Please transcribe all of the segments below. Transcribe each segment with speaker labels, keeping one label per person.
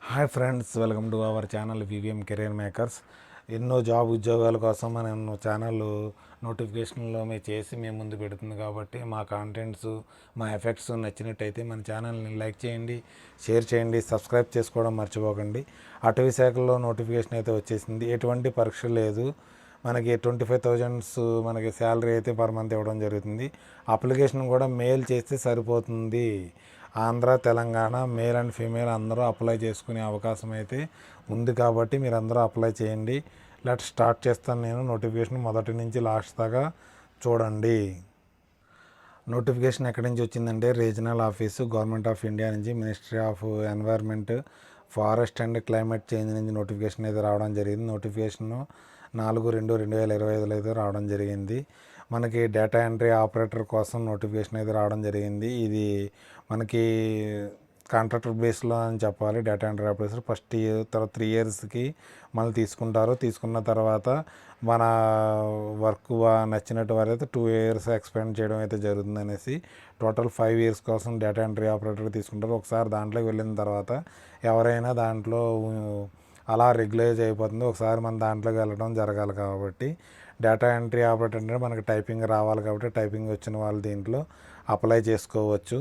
Speaker 1: Hi friends, welcome to our channel VVM career makers. ఎన్నో job ఉద్యోగాల కోసం మనం ఛానల్ నోటిఫికేషన్లో చేసి మేము ముందు పెడుతుంది కాబట్టి మా కాంటెంట్స్, మా ఎఫెక్ట్స్ నచ్చినట్టయితే మన ఛానల్ని లైక్ చేయండి, షేర్ చేయండి, సబ్స్క్రైబ్ చేసుకోవడం మర్చిపోకండి. అటవీ శాఖలో నోటిఫికేషన్ అయితే వచ్చేసింది. ఎటువంటి పరీక్ష లేదు. మనకి 25,000 మనకి శాలరీ అయితే పర్ మంత్ ఇవ్వడం జరుగుతుంది. అప్లికేషన్ కూడా మెయిల్ చేస్తే సరిపోతుంది. Andhra, Telangana male and female అందరూ అప్లై చేసుకునే అవకాశం అయితే ఉంది కాబట్టి మీరు అందరూ అప్లై చేయండి. స్టార్ట్ చేస్తాను నేను. నోటిఫికేషన్ మొదటి నుంచి లాస్ట్ దాకా చూడండి. నోటిఫికేషన్ ఎక్కడి నుంచి వచ్చిందంటే regional office, government of India నుంచి, ministry of environment, forest and climate change నుంచి నోటిఫికేషన్ అయితే రావడం జరిగింది. నోటిఫికేషన్ 4/2/2025 అయితే రావడం జరిగింది. మనకి డేటా ఎంట్రీ ఆపరేటర్ కోసం నోటిఫికేషన్ అయితే రావడం జరిగింది. ఇది మనకి కాంట్రాక్టర్ బేస్లో అని చెప్పాలి. Data entry operator first year, తర్వాత 3 ఇయర్స్కి మళ్ళీ తీసుకుంటారు. తీసుకున్న తర్వాత మన వర్క్ నచ్చినట్టు వారైతే 2 ఇయర్స్ ఎక్స్పెండ్ చేయడం అయితే జరుగుతుంది అనేసి టోటల్ 5 ఇయర్స్ కోసం డేటా ఎంట్రీ ఆపరేటర్ తీసుకుంటారు. ఒకసారి దాంట్లోకి వెళ్ళిన తర్వాత ఎవరైనా దాంట్లో అలా రెగ్యులైజ్ అయిపోతుంది. ఒకసారి మన దాంట్లోకి వెళ్ళడం జరగాలి కాబట్టి డేటా ఎంట్రీ ఆపరేటర్ అంటే మనకి టైపింగ్ రావాలి కాబట్టి టైపింగ్ వచ్చిన వాళ్ళు దీంట్లో అప్లై చేసుకోవచ్చు.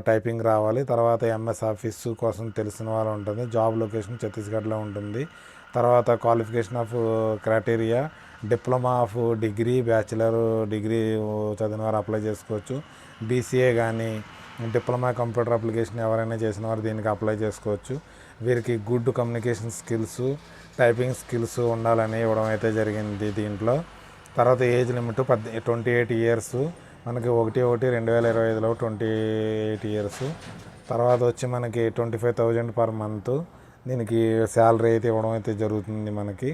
Speaker 1: టైపింగ్ రావాలి. తర్వాత ఎంఎస్ ఆఫీసు కోసం తెలిసిన వాళ్ళు ఉంటుంది. జాబ్ లొకేషన్ ఛత్తీస్గఢ్లో ఉంటుంది. తర్వాత qualification of criteria diploma of degree, bachelor degree చదివిన వారు అప్లై చేసుకోవచ్చు. బీసీఏ కానీ డిప్లొమా కంప్యూటర్ అప్లికేషన్ ఎవరైనా చేసిన వారు దీనికి అప్లై చేసుకోవచ్చు. వీరికి good communication skills, typing skills ఉండాలని ఇవ్వడం అయితే జరిగింది దీంట్లో. తర్వాత ఏజ్ లిమిట్ 28 ఇయర్స్. మనకి 1/1/2025లో 28 ఇయర్స్. తర్వాత వచ్చి మనకి 25,000 పర్ మంత్ దీనికి శాలరీ అయితే ఇవ్వడం అయితే జరుగుతుంది. మనకి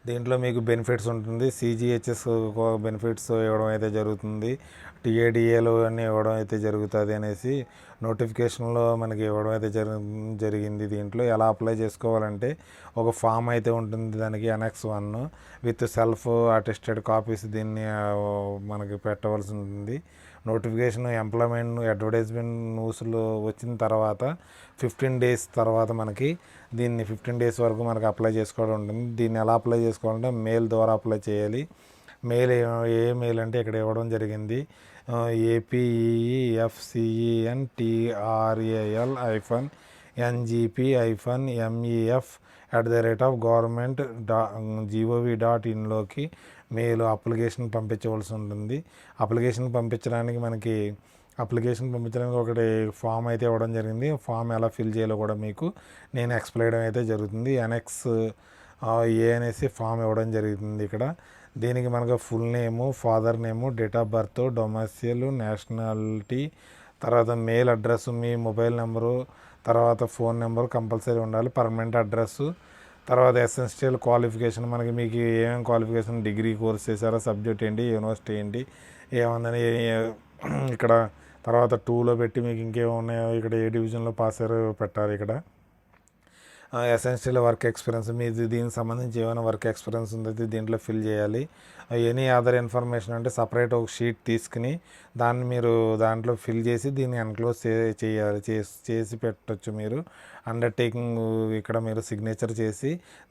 Speaker 1: దీంట్లో మీకు బెనిఫిట్స్ ఉంటుంది. సిజిహెచ్ఎస్ బెనిఫిట్స్ ఇవ్వడం అయితే జరుగుతుంది. టీఏడిఏలు అన్నీ ఇవ్వడం అయితే జరుగుతుంది అనేసి నోటిఫికేషన్లో మనకి ఇవ్వడం అయితే జరిగింది. దీంట్లో ఎలా అప్లై చేసుకోవాలంటే ఒక ఫామ్ అయితే ఉంటుంది. దానికి Annex 1 with self attested copies దీన్ని మనకి పెట్టవలసి ఉంటుంది. నోటిఫికేషన్ ఎంప్లాయ్మెంట్ అడ్వర్టైజ్మెంట్ న్యూస్లో వచ్చిన తర్వాత 15 డేస్ తర్వాత మనకి దీన్ని 15 డేస్ వరకు మనకి అప్లై చేసుకోవడం ఉంటుంది. దీన్ని ఎలా అప్లై చేసుకోవాలంటే మెయిల్ ద్వారా అప్లై చేయాలి. మెయిల్ ఏ మెయిల్ అంటే ఇక్కడ ఇవ్వడం జరిగింది. APEFCENTRAL-MEF@government.gov.in మెయిల్ అప్లికేషన్ పంపించవలసి ఉంటుంది. అప్లికేషన్ పంపించడానికి ఒకటి ఫామ్ అయితే ఇవ్వడం జరిగింది. ఫామ్ ఎలా ఫిల్ చేయాలో కూడా మీకు నేను ఎక్స్ప్లెయిన్ అయితే జరుగుతుంది. Annex A అనేసి ఫామ్ ఇవ్వడం జరుగుతుంది ఇక్కడ. దీనికి మనకు full name, father name, date of birth, domicile, nationality, తర్వాత మెయిల్ అడ్రస్, మీ మొబైల్ నెంబరు, తర్వాత ఫోన్ నెంబరు కంపల్సరీ ఉండాలి. పర్మనెంట్ అడ్రస్సు, తర్వాత ఎసెన్షియల్ క్వాలిఫికేషన్ మీకు ఏమేమి క్వాలిఫికేషన్, డిగ్రీ కోర్స్ చేశారో, సబ్జెక్ట్ ఏంటి, యూనివర్సిటీ ఏంటి, ఏముందని ఇక్కడ తర్వాత 2లో పెట్టి మీకు ఇంకేమో ఉన్నాయో ఇక్కడ ఏ డివిజన్లో పాస్ అయ్యారో పెట్టాలి. ఇక్కడ ఎసెన్షియల్ వర్క్ ఎక్స్పీరియన్స్, మీది దీనికి సంబంధించి ఏమైనా వర్క్ ఎక్స్పీరియన్స్ ఉందైతే దీంట్లో ఫిల్ చేయాలి. ఎనీ అదర్ ఇన్ఫర్మేషన్ అంటే సపరేట్ ఒక షీట్ తీసుకుని దాన్ని మీరు దాంట్లో ఫిల్ చేసి దీన్ని ఎన్క్లోజ్ చేయాలి. చేసి పెట్టచ్చు. మీరు అండర్టేకింగ్ ఇక్కడ మీరు సిగ్నేచర్ చేసి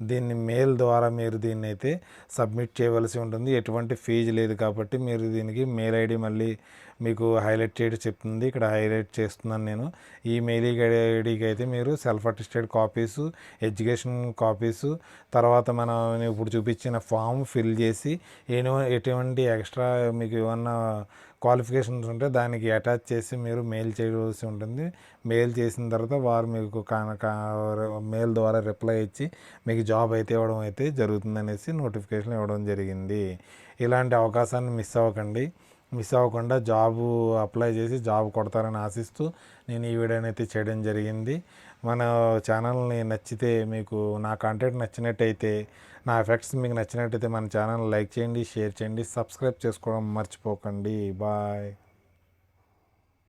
Speaker 1: దీన్ని మెయిల్ ద్వారా మీరు దీన్ని అయితే సబ్మిట్ చేయవలసి ఉంటుంది. ఎటువంటి ఫీజు లేదు కాబట్టి మీరు దీనికి మెయిల్ ఐడి మళ్ళీ మీకు హైలైట్ చేయడం చెప్తుంది. ఇక్కడ హైలైట్ చేస్తున్నాను నేను. ఈ మెయిల్ ఐడికి అయితే మీరు self attested copies, education copies, తర్వాత మనం ఇప్పుడు చూపించిన ఫామ్ ఫిల్ చేసి ఎటువంటి ఎక్స్ట్రా మీకు ఏమన్నా క్వాలిఫికేషన్స్ ఉంటే దానికి అటాచ్ చేసి మీరు మెయిల్ చేయవలసి ఉంటుంది. మెయిల్ చేసిన తర్వాత వారు మీకు మెయిల్ ద్వారా రిప్లై ఇచ్చి మీకు జాబ్ అయితే ఇవ్వడం అయితే జరుగుతుంది అనేసి నోటిఫికేషన్ ఇవ్వడం జరిగింది. ఇలాంటి అవకాశాన్ని మిస్ అవ్వకుండా జాబు అప్లై చేసి జాబ్ కొడతారని ఆశిస్తూ నేను ఈ వీడియోని అయితే చేయడం జరిగింది. మన ఛానల్ని నచ్చితే, మీకు నా కాంటెంట్ నచ్చినట్టయితే, నా ఎఫెక్ట్స్ మీకు నచ్చినట్టయితే మన ఛానల్ లైక్ చేయండి, షేర్ చేయండి, సబ్స్క్రైబ్ చేసుకోవడం మర్చిపోకండి. బాయ్.